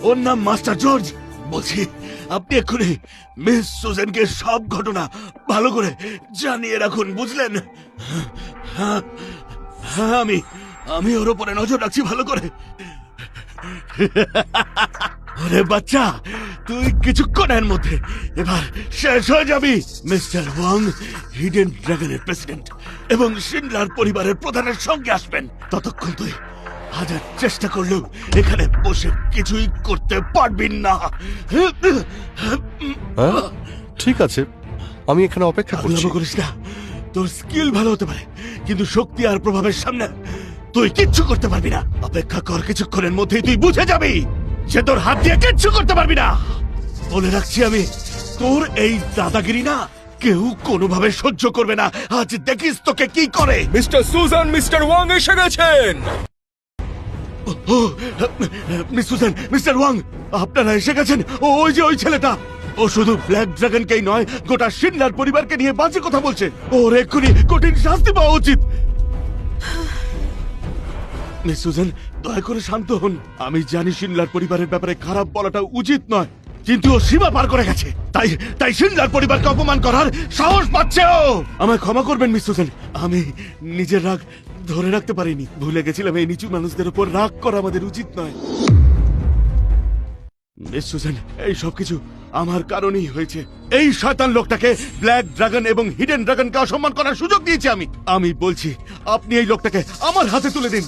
ওর নাম master George. বলছি আপনি এক্ষুনি মিস সুজেনকে সব ঘটনা ভালো করে জানিয়ে রাখুন, বুঝলেন? হ্যাঁ হ্যাঁ, আমি ওর উপরে নজর রাখছি ভালো করে। ওরে বাচ্চা, তুই কিছুক্ষণের মধ্যে এবার শেষ হয়ে যাবি। মিস্টার ওয়াং হিডেন ড্রাগনের প্রেসিডেন্ট এবং শিন্ডলার পরিবারের প্রধানের সঙ্গে আসবেন। ততক্ষণ তুই হাজার চেষ্টা করলেও এখানে বসে কিছুই করতে পারবি না। হ্যাঁ ঠিক আছে, আমি এখানে অপেক্ষা করছি। করিস না, তোর স্কিল ভালো হতে পারে কিন্তু শক্তি আর প্রভাবের সামনে তুই কিচ্ছু করতে পারবি না। অপেক্ষা কর, কিছুক্ষণের মধ্যেই তুই বুঝে যাবি যে তোর হাত দিয়ে কিচ্ছু করতে পারবি না। বলে রাখছি আমি, তোর এই দাদাগিরি না কেউ কোনোভাবে সহ্য করবে না। আজ দেখিস তোকে কি করে। মিস্টার সুজান, মিস্টার ওয়াং এসে গেছেন। মিস সুজান, মিস্টার ওয়াং, আপনারা এসে গেছেন। ওই যে ওই ছেলেটা, ও শুধু ব্ল্যাক ড্রাগনকেই নয় গোটা শিনলার পরিবারকে নিয়ে বাজে কথা বলছে। ওর এক্ষুনি কঠিন শাস্তি পাওয়া উচিত। মিস সুজান, দয়া করে শান্ত হন। আমি জানি শিনলার পরিবারের ব্যাপারে খারাপ বলাটা উচিত নয়, কিন্তু ও সীমা পার করে গেছে। তাই শিনলার পরিবারকে অপমান করার সাহস পাচ্ছে ও। আমায় ক্ষমা করবেন মিস সুজান, আমি নিজের রাগ ধরে রাখতে পারিনি। ভুলে গেছিলাম এই নিচু মানুষদের উপর রাগ করা আমাদের উচিত নয়। মিস সুজান, এই সবকিছু আমার কারণেই হয়েছে। এই শয়তান লোকটাকে ব্ল্যাক ড্রাগন এবং হিডেন ড্রাগনকে অসম্মান করার সুযোগ দিয়েছি আমি বলছি আপনি এই লোকটাকে আমার হাতে তুলে দিন।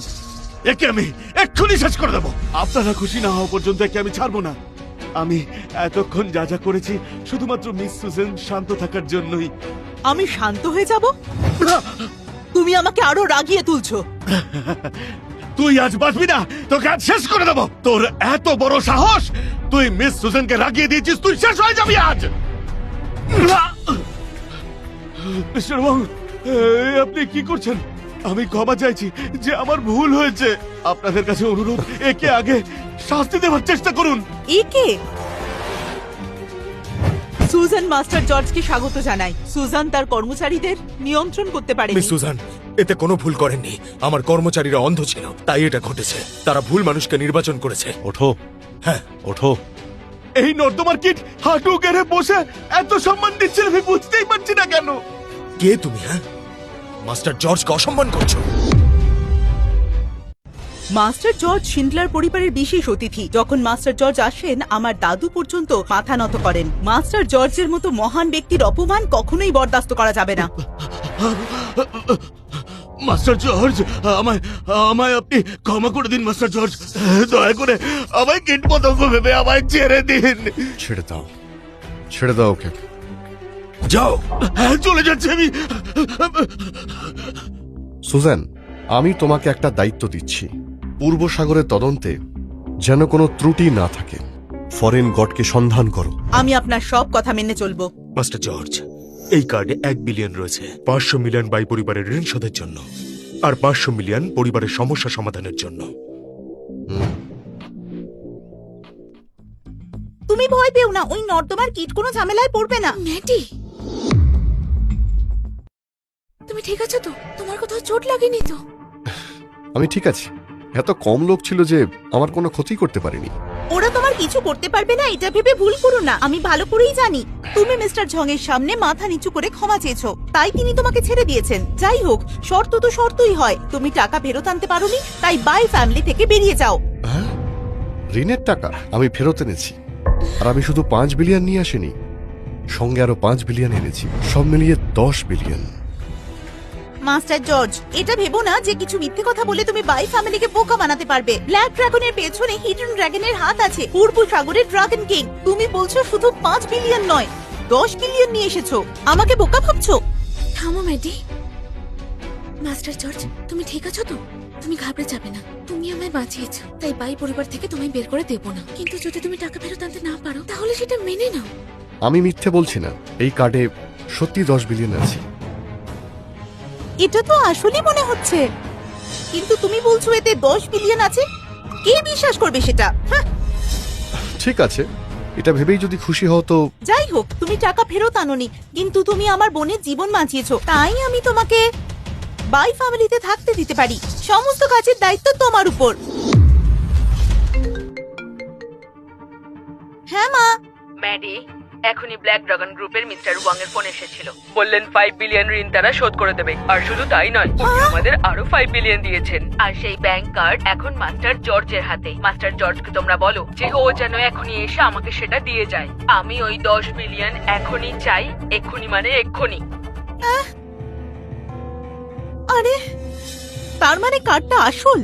একে আমি এক্ষুনি শেষ করে দেবো। আপনারা খুশি না হওয়া পর্যন্ত একে আমি ছাড়বো না। আমি এতক্ষণ যা যা করেছি শুধুমাত্র মিস সুজান শান্ত থাকার জন্যই। আমি শান্ত হয়ে যাব? তুমি আমাকে আরো রাগিয়ে তুলছো। তুই আজ বাঁচবি না, তোকে আজ শেষ করে দেবো। তোর এত বড় সাহস, তুই মিস সুজানকে রাগিয়ে দিয়েছিস, তুই শেষ হয়ে যাবি আজ। মিস্টার ওয়াং, আপনি কি করছেন? আমি ক্ষমা চাইছি যে আমার ভুল হয়েছে। আপনাদের কাছে অনুরোধ, একে আগে শাস্তি দেওয়ার চেষ্টা করুন। একে? সুজান মাস্টার জর্জকে স্বাগত জানাই। সুজান তার কর্মচারীদের নিয়ন্ত্রণ করতে পারে। মিস সুজান, এতে কোনো ভুল করেননি। আমার কর্মচারীরা অন্ধ ছিল, তাই এটা ঘটেছে। তারা ভুল মানুষকে নির্বাচন করেছে। ওঠো। হ্যাঁ ওঠো। এই নর্দমার কিট হাঁটু গেড়ে বসে এত সম্মান দিচ্ছেন, আমি বুঝতেই পারছি না কেন। কে তুমি? হ্যাঁ, মাস্টার জর্জকে অসম্মান করছো। মাস্টার জর্জ শিন্ডলার পরিবারের বিশেষ অতিথি। যখন মাস্টার জর্জ আসেন, আমার দাদু পর্যন্ত মাথা নত করেন। মাস্টার জর্জের মতো মহান ব্যক্তির অপমান কখনোই বরদাস্ত করা যাবে না। মাস্টার জর্জ, আমায় আপনি ক্ষমা করে দিন। মাস্টার জর্জ, দয়া করে আমায় কীট পতঙ্গ ভেবে আমায় ছেড়ে দিন। ছেড়ে দাও, ছেড়ে দাও ওকে। যাও। হ্যাঁ, চলে যাচ্ছে আমি। সুজান, আমি তোমাকে একটা দায়িত্ব দিচ্ছি। পূর্ব সাগরের তদন্তে যেন কোনো ত্রুটি না থাকে। ফরেন গডকে সন্ধান করো। আমি আপনার সব কথা মেনে চলবো। মাস্টার জর্জ, এই কার্ডে 1 বিলিয়ন রয়েছে। 500 মিলিয়ন বাই পরিবারের ঋণ শোধের জন্য, আর 500 মিলিয়ন পরিবারের সমস্যা সমাধানের জন্য। তুমি ভয় পেও না, ওই নর্দমার কিট কোনো ঝামেলায় পড়বে না। ম্যাডি, তুমি ঠিক আছো তো? তোমার কোথাও চোট লাগেনি তো? আমি ঠিক আছি। এত কম লোক ছিল যে আমার কোনো ক্ষতি করতে পারিনি। ওরা তোমার কিছু করতে পারবে না এটা ভেবে ভুল করো না। আমি ভালো করেই জানি তুমি মিস্টার ঝং এর সামনে মাথা নিচু করে ক্ষমা চেয়েছো, তাই তিনি তোমাকে ছেড়ে দিয়েছেন। যাই হোক, শর্ত তো শর্তই হয়। তুমি টাকা ফেরত আনতে পারোনি, তাই বাই ফ্যামিলি থেকে বেরিয়ে যাও। হ্যাঁ, ঋণের টাকা আমি ফেরত এনেছি। আর আমি শুধু 5 বিলিয়ন নিয়ে আসিনি, সঙ্গে আরো 5 বিলিয়ন এনেছি। সব মিলিয়ে 10 বিলিয়ন। মাস্টার জর্জ, এটা ভেবো না যে কিছু মিথ্যে কথা বলে তুমি বাই ফ্যামিলিকে বোকা বানাতে পারবে। ব্ল্যাক ড্রাগনের পেছনে হিডেন ড্রাগনের হাত আছে, পূর্ব সাগরের ড্রাগন কিং। তুমি বলছো শুধু 5 বিলিয়ন নয়, 10 বিলিয়ন নিয়ে এসেছো। আমাকে বোকা ভাবছো? থামো ম্যাডি। মাস্টার জর্জ, তুমি ঠিক আছো তো? তুমি ঘাবড়ে যাবে না। তুমি আমায় বাঁচিয়েছো, তাই বাই পরিবার থেকে তোমায় বের করে দেবো না। কিন্তু যদি তুমি টাকা ফেরত আনতে না পারো, তাহলে সেটা মেনে নাও। আমি মিথ্যে বলছি না, এই কার্ডে সত্যি 10 বিলিয়ন আছে। এটা তো আসলেই মনে হচ্ছে, কিন্তু তুমি বলছো এতে 10 বিলিয়ন আছে। কে বিশ্বাস করবে সেটা? ঠিক আছে, এটা ভেবেই যদি খুশি হও তো। যাই হোক, তুমি টাকা ফেরত আনোনি, কিন্তু তুমি আমার বোনের জীবন বাঁচিয়েছো, তাই আমি তোমাকে বাই ফ্যামিলিতে থাকতে দিতে পারি। সমস্ত কাজের দায়িত্ব তোমার উপর। মা। ম্যাডি, এখনই ব্ল্যাক ড্রাগন গ্রুপের মিস্টার ওয়াং এর ফোন এসেছিল। বললেন 5 বিলিয়ন ঋণ তারা শোধ করে দেবে। আর শুধু তাই নয়, উনি আমাদের আরো 5 বিলিয়ন দিয়েছেন। আর সেই ব্যাংক কার্ড এখন মাস্টার জর্জের হাতে। মাস্টার জর্জকে তোমরা বলো যে ও যেন এখনই এসে আমাকে সেটা দিয়ে যায়। আমি ওই 10 বিলিয়ন এখনই চাই, এক্ষুনি মানে এক্ষুনি। আরে, তার মানে কার্ডটা আসল?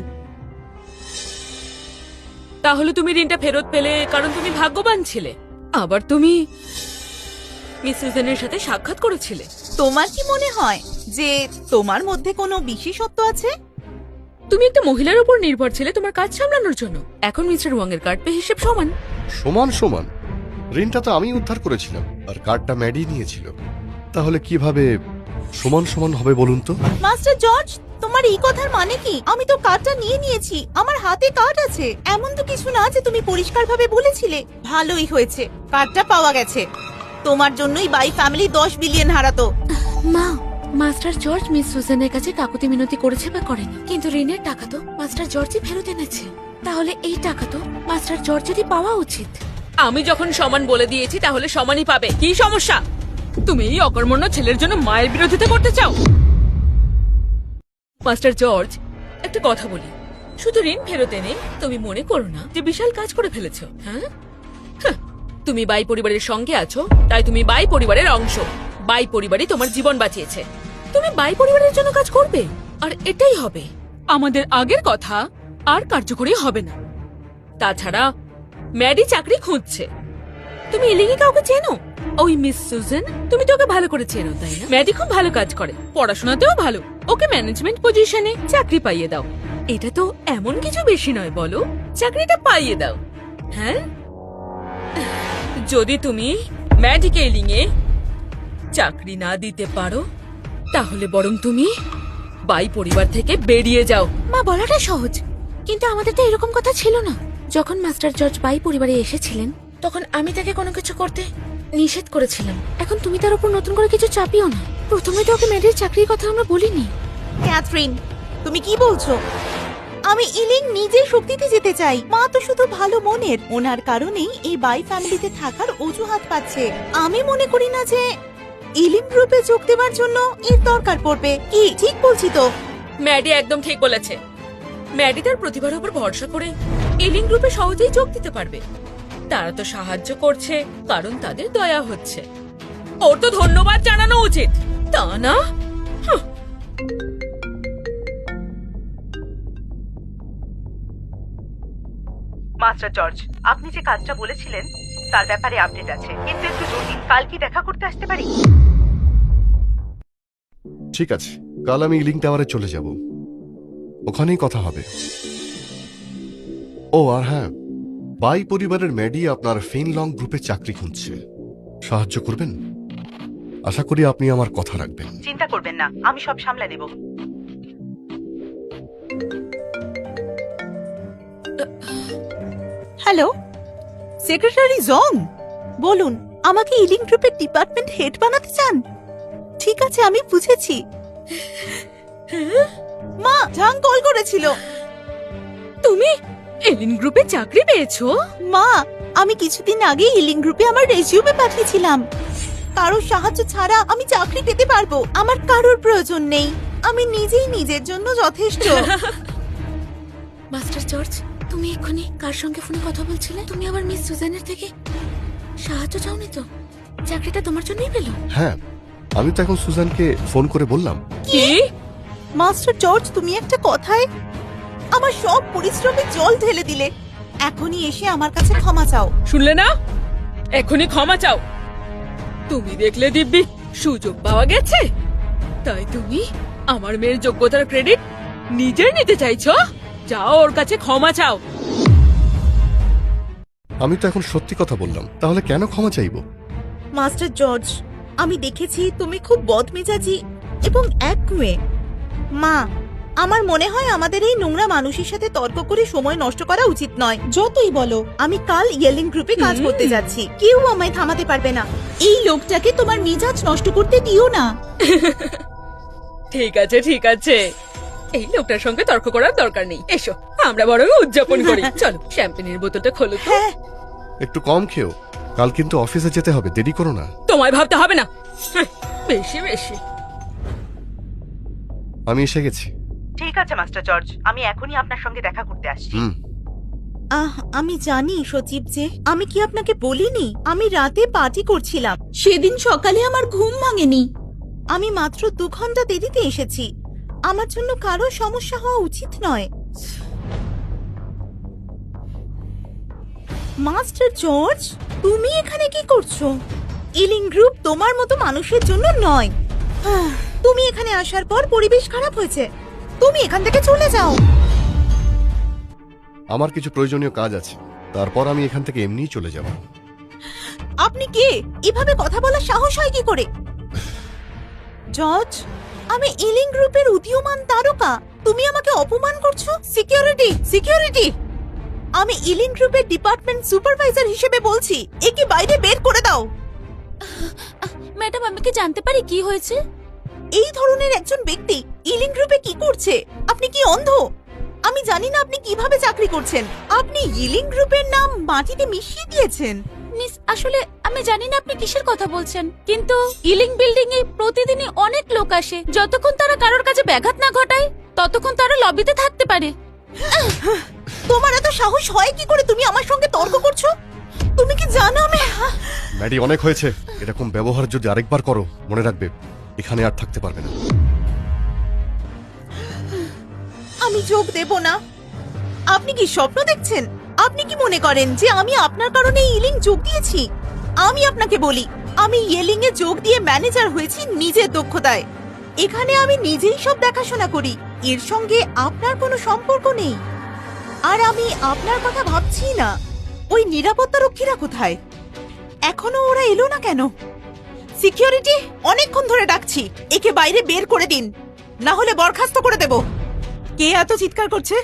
তাহলে তুমি ঋণটা ফেরত পেলে কারণ তুমি ভাগ্যবান ছিলে। আবার তুমি মিস সুজেনের সাথে সাক্ষাৎ করেছিলে। তোমার কি মনে হয় যে তোমার মধ্যে কোনো বিশেষত্ব আছে? তুমি একটা মহিলার উপর নির্ভর ছিলে তোমার কাজ সামলানোর জন্য। এখন মিস্টার ওয়াং এর কার্ড পে হিসেব সমান। সমান সমান? ঋণটা তো আমি উদ্ধার করেছিলাম আর কার্ডটা ম্যাডি নিয়েছিল, তাহলে কিভাবে সমান সমান হবে বলুন তো? মাস্টার জর্জ, তোমার এই কথার মানে কি? আমি তো কার্ডটা নিয়ে নিয়েছি, আমার হাতে কার্ড আছে। এমন তো কিছু না যে তুমি পরিষ্কারভাবে বলেছিলে। ভালোই হয়েছে, কার্ডটা পাওয়া গেছে। তোমার জন্যই বাই ফ্যামিলি 10 বিলিয়ন হারাতো। মা, মাস্টার জর্জ মিস সুজেনের কাছে কাকুতি মিনতি করেছে বা করেনি, কিন্তু ঋণের টাকা তো মাস্টার জর্জই ফেরত এনেছে। তাহলে এই টাকা তো মাস্টার জর্জেরই পাওয়া উচিত। আমি যখন সমান বলে দিয়েছি তাহলে সমানই পাবে। কি সমস্যা? তুমি এই অকর্মণ্য ছেলের জন্য মায়ের বিরোধিতা করতে চাও? মাস্টার জর্জ, একটা কথা বলি, শুধু ঋণ ফেরত এনে তুমি মনে করো না যে বিশাল কাজ করে ফেলেছো। হ্যাঁ, তুমি বাই পরিবারের সঙ্গে আছো, তাই তুমি বাই পরিবারের অংশ। বাই পরিবারই তোমার জীবন বাঁচিয়েছে। তুমি বাই পরিবারের জন্য কাজ করবে, আর এটাই হবে। আমাদের আগের কথা আর কার্যকরী হবে না। তাছাড়া ম্যাডি চাকরি খুঁজছে। তুমি এলিগে কাউকে চেনো? ওই মিস সুজেন, তুমি তো ওকে ভালো করে চেনো, তাই না? ম্যাডি খুব ভালো কাজ করে, পড়াশোনাতেও ভালো। ওকে ম্যানেজমেন্ট পজিশনে চাকরি পাইয়ে দাও। এটা তো এমন কিছু বেশি নয়, বলো, চাকরিটা পাইয়ে দাও। হ্যাঁ, যদি তুমি ম্যাডিকে এলিংয়ে চাকরি না দিতে পারো তাহলে বরং তুমি বাই পরিবার থেকে বেরিয়ে যাও। মা, বলাটা সহজ, কিন্তু আমাদের তো এরকম কথা ছিল না। যখন মাস্টার জর্জ বাই পরিবারে এসেছিলেন তখন আমি তাকে কোনো কিছু করতে নিষেধ করেছিলাম। এখন তুমি তার উপর নতুন করে কিছু চাপিও না। প্রথমে তো ওকে ম্যাডির চাকরির কথা আমরা বলিনি। ক্যাথরিন, তুমি কি বলছো? আমি ইলিং নিজের শক্তিতে যেতে চাই। মা তো শুধু ভালো মনের, ওনার কারণেই এই বাই ফ্যামিলিতে থাকার অজুহাত পাচ্ছে। আমি মনে করি না যে ইলিং গ্রুপে যোগ দেওয়ার জন্য এর দরকার পড়বে। কি ঠিক বলছি তো? ম্যাডি একদম ঠিক বলেছে। ম্যাডি তার প্রতিভার উপর ভরসা করে এলিং গ্রুপে সহজেই যোগ দিতে পারবে। তারা তো সাহায্য করছে কারণ তাদের দয়া হচ্ছে। ওর তো ধন্যবাদ জানানো উচিত, তা না? মাস্টার জর্জ, আপনি যে কাজটা বলেছিলেন তার ব্যাপারে আপডেট আছে, কিন্তু একটু জরুরি। কাল কি দেখা করতে আসতে পারি? ঠিক আছে, কাল আমি ইলিং টাওয়ারে চলে যাব, ওখানেই কথা হবে। ও আর হ্যাঁ, বাই পরিবারের ম্যাডি আপনার ফিনলং গ্রুপে চাকরি খুঁজছে। সাহায্য করবেন? আশা করি আপনি আমার কথা রাখবেন। চিন্তা করবেন না, আমি সব সামলে নেব। হ্যালো, সেক্রেটারি জং, বলুন, আমাকে ইলিং গ্রুপের ডিপার্টমেন্ট হেড বানাতে চান? ঠিক আছে, আমি বুঝেছি। মা, ঝাং কল করেছিল। তুমি এলিন গ্রুপে চাকরি পেয়েছো? মা, আমি কিছুদিন আগে ইলিং গ্রুপে আমার রেজিউমে পাঠিয়েছিলাম। কারোর সাহায্য ছাড়া আমি চাকরি পেতে পারবো। আমার কারোর প্রয়োজন নেই, আমি নিজেই নিজের জন্য যথেষ্ট। মাস্টার জর্জ, তুমি এক্ষুনি কার সঙ্গে ফোনে কথা বলছিলে? তুমি আবার মিস সুজেনের থেকে সাহায্য চাওনি তো? চাকরিটা তোমার জন্যই পেল। হ্যাঁ, আমি তো এখন সুজানকে ফোন করে বললাম। কি? মাস্টার জর্জ, তুমি একটা কথায় আমার সব পরিশ্রমে জল ঢেলে দিলে। এখনই এসে আমার কাছে ক্ষমা চাও। শুনলে না? এখনই ক্ষমা চাও। তুমি দেখলে দিব্যি সুযোগ পাওয়া গেছে, তাই তুমি আমার মেয়ের যোগ্যতার ক্রেডিট নিজের নিতে চাইছো? যাও ওর কাছে ক্ষমা চাও। আমি তো এখন সত্যি কথা বললাম, তাহলে কেন ক্ষমা চাইবো? মাস্টার জর্জ, আমি দেখেছি তুমি খুব বদমেজাজি এবং একগুঁয়ে। মা, আমার মনে হয় আমাদের এই নোংরা মানুষের সাথে তর্ক করে সময় নষ্ট করা উচিত নয়। যতই বলো, আমি কাল ইয়েলিং গ্রুপে কাজ করতে যাচ্ছি। কেউ আমায় থামাতে পারবে না। এই লোকটাকে তোমার মেজাজ নষ্ট করতে দিও না। ঠিক আছে, ঠিক আছে, এই লোকটার সঙ্গে তর্ক করার দরকার নেই। এসো আমরা বরং উদযাপন করি। চলো, শ্যাম্পেনের বোতলটা খোলো তো। হ্যাঁ, একটু কম খেও, কাল কিন্তু অফিসে যেতে হবে, দেরি করো না। তোমায় ভাবতে হবে না। বেশি বেশি। আমি এসে গেছি। ঠিক আছে মাস্টার জর্জ, আমি এখনই আপনার সঙ্গে দেখা করতে আসছি। আমি জানি সচিব যে, আমি কি আপনাকে বলিনি আমি রাতে পার্টি করছিলাম, সেদিন সকালে আমার ঘুম ভাঙেনি। আমি মাত্র 2 ঘন্টা দেরিতে এসেছি, আমার জন্য কারো সমস্যা হওয়া উচিত নয়। মাস্টার জর্জ, তুমি এখানে কি করছো? ইলিং গ্রুপ তোমার মতো মানুষের জন্য নয়। তুমি এখানে আসার পর পরিবেশ খারাপ হয়েছে, তুমি এখান থেকে চলে যাও। আমার কিছু প্রয়োজনীয় কাজ আছে, তারপর আমি এখান থেকে এমনিই চলে যাব। আপনি কে? এভাবে কথা বলার সাহস হয় কি করে? জর্জ, আমি ইলিং গ্রুপের উদীয়মান তারকা, তুমি আমাকে অপমান করছো? Security, security! আমি ইলিং গ্রুপের ডিপার্টমেন্ট সুপারভাইজার হিসেবে বলছি, একে বাইরে বের করে দাও। ম্যাডাম, আমি কি জানতে পারি কি হয়েছে? এই ধরনের একজন ব্যক্তি ইলিং গ্রুপে কি করছে? আপনি কি অন্ধ? আমি জানি না আপনি কিভাবে চাকরি করছেন। আপনি ইলিং গ্রুপের নাম মাটিতে মিশিয়ে দিয়েছেন। মিস, আসলে আমি জানি না আপনি কিসের কথা বলছেন, কিন্তু ইলিং বিল্ডিং এ প্রতিদিনই অনেক লোক আসে। যতক্ষণ তারা কারোর কাছে ব্যাঘাত না ঘটায় ততক্ষণ তারা লবিতে থাকতে পারে। তোমার এত সাহস হয় কি করে? তুমি আমার সঙ্গে তর্ক করছো? তুমি কি জানো আমি... ম্যাডি, অনেক হয়েছে। এরকম ব্যবহার যদি আরেকবার করো, মনে রাখবে এখানে আর থাকতে পারবে না। আমি যোগ দেব না। আপনি কি স্বপ্ন দেখছেন? আপনি কি মনে করেন যে আমি আপনার কারণে ইলিং যোগ দিয়েছি? আমি আপনাকে বলি, আমি ইলিং এ যোগ দিয়ে ম্যানেজার হয়েছি নিজের দক্ষতায়। এখানে আমি নিজেই সব দেখাশোনা করি, এর সঙ্গে আপনার কোনো সম্পর্ক নেই। আর আমি আপনার কথা ভাবছি না। ওই নিরাপত্তা রক্ষীরা কোথায়? এখনো ওরা এলো না কেন? সিকিউরিটি, অনেকক্ষণ ধরে ডাকছি, একে বাইরে বের করে দিন, না হলে বরখাস্ত করে দেব। কে এত চিৎকার করছে?